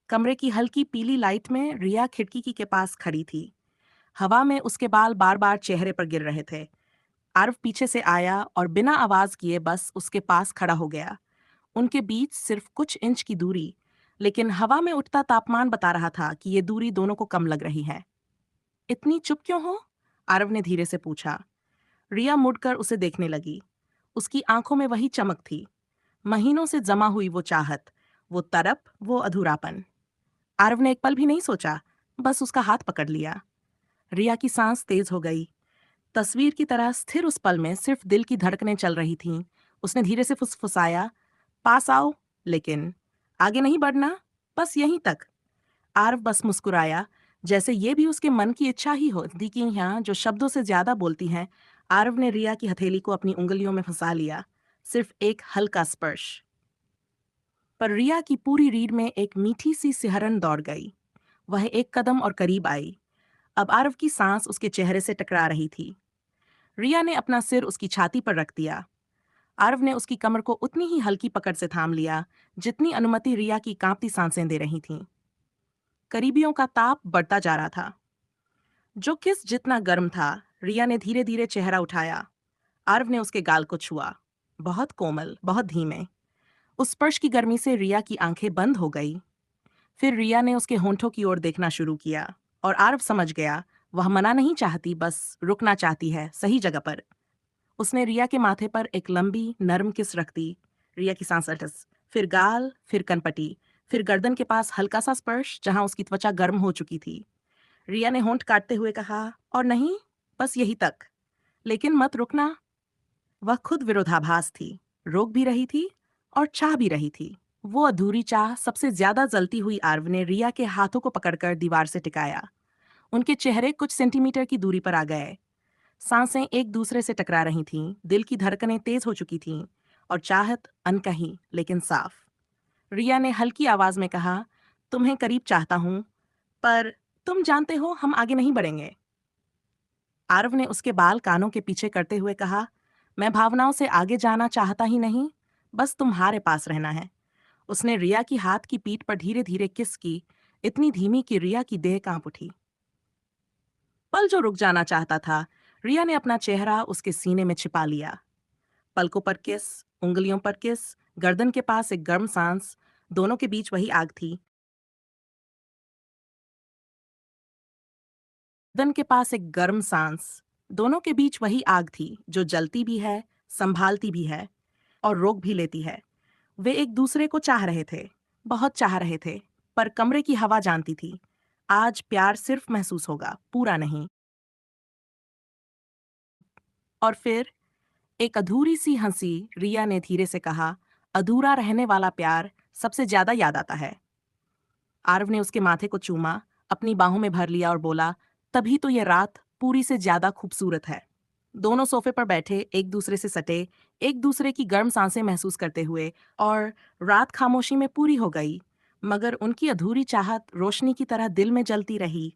कमरे की हल्की पीली लाइट में रिया खिड़की के पास खड़ी थी। हवा में उसके बाल बार बार चेहरे पर गिर रहे थे। आरव पीछे से आया और बिना आवाज किए बस उसके पास खड़ा हो गया। उनके बीच सिर्फ कुछ इंच की दूरी, लेकिन हवा में उठता तापमान बता रहा था कि ये दूरी दोनों को कम लग रही है। इतनी चुप क्यों हो? आरव ने धीरे से पूछा। रिया मुड़कर उसे देखने लगी। उसकी आंखों में वही चमक थी, महीनों से जमा हुई वो चाहत, वो तड़प, वो अधूरापन। आरव ने एक पल भी नहीं सोचा, बस उसका हाथ पकड़ लिया। रिया की सांस तेज हो गई। तस्वीर की तरह स्थिर उस पल में सिर्फ दिल की धड़कनें चल रही थीं। उसने धीरे से फुसफुसाया, पास आओ, लेकिन आगे नहीं बढ़ना, बस यहीं तक। आरव बस मुस्कुराया, जैसे ये भी उसके मन की इच्छा ही होती कि यहाँ जो शब्दों से ज्यादा बोलती हैं। आरव ने रिया की हथेली को अपनी उंगलियों में फंसा लिया। सिर्फ एक हल्का स्पर्श, पर रिया की पूरी रीढ़ में एक मीठी सी सिहरन दौड़ गई। वह एक कदम और करीब आई। अब आरव की सांस उसके चेहरे से टकरा रही थी। रिया ने अपना सिर उसकी छाती पर रख दिया। आरव ने उसकी कमर को उतनी ही हल्की पकड़ से थाम लिया जितनी अनुमति रिया की कांपती सांसें दे रही थीं। करीबियों का ताप बढ़ता जा रहा था। जो किस जितना गर्म था। रिया ने धीरे धीरे चेहरा उठाया। आरव ने उसके गाल को छुआ। बहुत कोमल, बहुत धीमे। उस स्पर्श की गर्मी से रिया की आंखें बंद हो गई। फिर रिया ने उसके होंठों की ओर देखना शुरू किया, और आरव समझ गया, वह मना नहीं चाहती, बस रुकना चाहती है, सही जगह पर। उसने रिया के माथे पर एक लंबी नरम किस रख दी। रिया की सांस अटस, फिर गाल, फिर कनपटी, फिर गर्दन के पास हल्का सा स्पर्श जहां उसकी त्वचा गर्म हो चुकी थी। रिया ने होंठ काटते हुए कहा, और नहीं, बस यही तक, लेकिन मत रुकना। वह खुद विरोधाभास थी, रोक भी रही थी और चाह भी रही थी। वो अधूरी चाह सबसे ज्यादा जलती हुई आरव ने रिया के हाथों को पकड़कर दीवार से टिकाया। उनके चेहरे कुछ सेंटीमीटर की दूरी पर आ गए। सांसें एक दूसरे से टकरा रही थीं, दिल की धड़कनें तेज हो चुकी थीं, और चाहत अनकही लेकिन साफ। रिया ने हल्की आवाज में कहा, तुम्हें करीब चाहता हूं, पर तुम जानते हो हम आगे नहीं बढ़ेंगे। आरव ने उसके बाल कानों के पीछे करते हुए कहा, मैं भावनाओं से आगे जाना चाहता ही नहीं, बस तुम्हारे पास रहना है। उसने रिया की हाथ की पीठ पर धीरे धीरे किस की, इतनी धीमी कि रिया की देह कांप उठी। पल जो रुक जाना चाहता था, रिया ने अपना चेहरा उसके सीने में छिपा लिया। पलकों पर किस, उंगलियों पर किस, गर्दन के पास एक गर्म सांस, दोनों के बीच वही आग थी। गर्दन के पास एक गर्म सांस, दोनों के बीच वही आग थी जो जलती भी है, संभालती भी है, और रोक भी लेती है। वे एक दूसरे को चाह रहे थे, बहुत चाह रहे थे, पर कमरे की हवा जानती थी, आज प्यार सिर्फ महसूस होगा, पूरा नहीं। और फिर एक अधूरी सी हंसी। रिया ने धीरे से कहा, अधूरा रहने वाला प्यार सबसे ज्यादा याद आता है। आरव ने उसके माथे को चूमा, अपनी बाहों में भर लिया और बोला, तभी तो ये रात पूरी से ज्यादा खूबसूरत है। दोनों सोफे पर बैठे, एक दूसरे से सटे, एक दूसरे की गर्म सांसें महसूस करते हुए, और रात खामोशी में पूरी हो गई, मगर उनकी अधूरी चाहत रोशनी की तरह दिल में जलती रही।